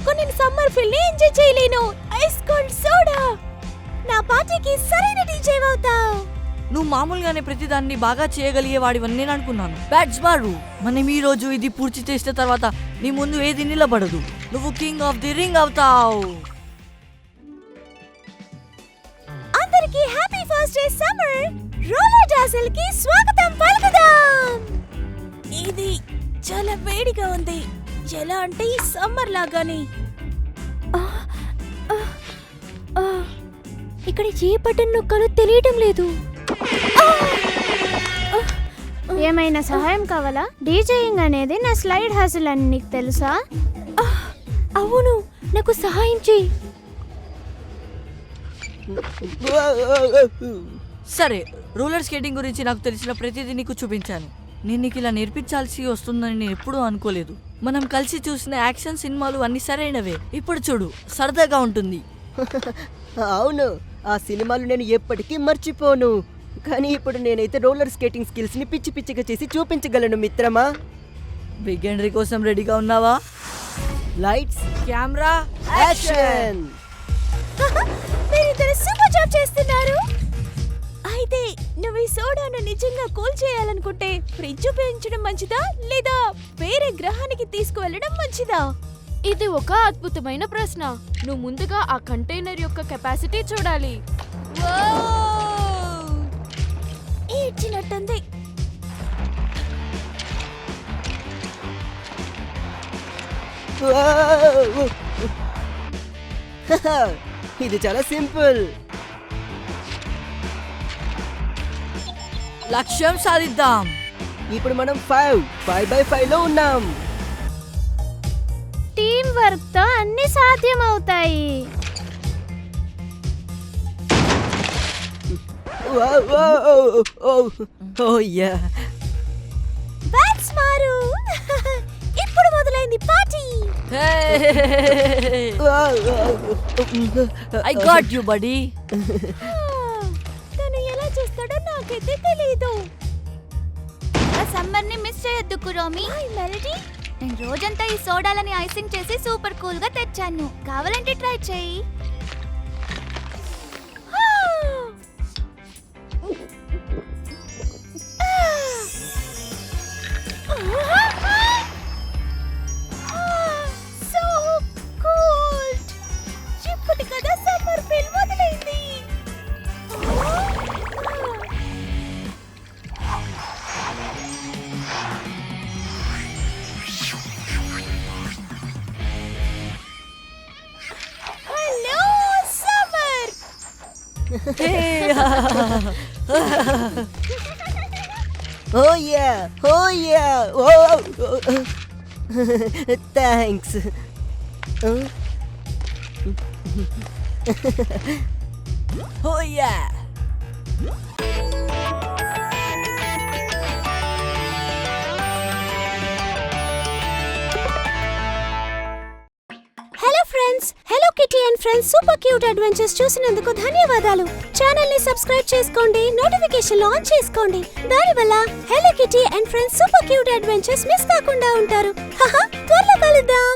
వరకు నేను summer feel ని ఎంజాయ్ చేయలేను. Ice cold soda. నా పార్టీకి సరైన డీజే అవుతావు. నువ్వు మామూలుగానే ప్రతిదాన్ని బాగా చేయగలిగేవాడివని నేను అనుకున్నాను. బ్యాట్స్ మారు, మనం ఈ రోజు ఇది పూర్తి చేసిన తర్వాత నీ ముందు ఏది నిలబడదు. నువ్వు కింగ్ ఆఫ్ ది రింగ్ అవుతావు. అందరికీ happy first day summer roller dazzle కి స్వాగతం పలుకుదాం. ఇది చాలా వేడిగా ఉంది. ఎలా అంటే ఈ సమ్మర్ లాగానే. ఇక్కడ ఏ బటన్ నొక్కాలో తెలియడం లేదు. ఏమైనా సహాయం కావాలా? డీజేయింగ్ అనేది నా స్లైడ్ హజిల్ అని నీకు తెలుసా? అవును, నాకు సహాయం చేయి. సరే, రోలర్ స్కేటింగ్ గురించి నాకు తెలిసిన ప్రతిదీ నీకు చూపించాను. నేను నీకు ఇలా నేర్పించాల్సి వస్తుందని నేను ఎప్పుడూ అనుకోలేదు. మనం కలిసి చూసిన యాక్షన్ సినిమాలు అన్ని సరైనవే. ఇప్పుడు చూడు, సరదాగా ఉంటుంది. అవును, ఆ సినిమాలు నేను ఎప్పటికీ మర్చిపోను. కానీ ఇప్పుడు నేనైతే రోలర్ స్కేటింగ్ స్కిల్స్ ని పిచ్చి పిచ్చిగా చేసి చూపించగలను మిత్రమా. బిగ్ ఎంట్రీ కోసం రెడీగా ఉన్నావా? Lights, camera, action. మీరిద్దరు సూపర్ జాబ్ చేస్తున్నారు. అయితే నువ్వు ఈ సోడాను నిజంగా కూల్ చేయాలనుకుంటే ఫ్రిడ్జ్ ఉపయోగించడం మంచిదా లేదా వేరే గ్రహానికి తీసుకువెళ్ళడం మంచిదా? ఇది ఒక అద్భుతమైన ప్రశ్న. నువ్వు ముందుగా ఆ కంటైనర్ యొక్క కెపాసిటీ చూడాలి. ఇచ్చినట్టుంది. ఇది చాలా సింపుల్. లక్ష్యం సాధిద్దాం. ఇప్పుడు మనం 5x5 లో ఉన్నాం. టీం వర్క్ తో అన్ని సాధ్యమవుతాయి. బ్యాట్స్ మారు. ఇప్పుడు మొదలైంది party. I got you buddy. తను ఎలా చేస్తాడో నాకైతే తెలీదు. ఆ సమ్మర్ ని మిస్ చేయొద్దు కురోమి. Hi melody. నేను రోజంతా ఈ సోడాలని ఐసింగ్ చేసి సూపర్ కూల్ గా తెచ్చాను. కావాలంటే ట్రై చేయి. So cooled. ఇప్పుడు కదా సమ్మర్ ఫీల్ మొదలైంది. Hello summer. Oh yeah! Oh yeah! Oh! Thanks. Oh yeah. Hello friends, hello kitty and friends super cute adventures చూసినందుకు ధన్యవాదాలు. ఛానల్ ని సబ్స్క్రైబ్ చేసుకోండి, నోటిఫికేషన్లు ఆన్ చేసుకోండి. దానివల్ల hello kitty and friends super cute adventures miss కాకుండా ఉంటారు. త్వరలో కలుద్దాం.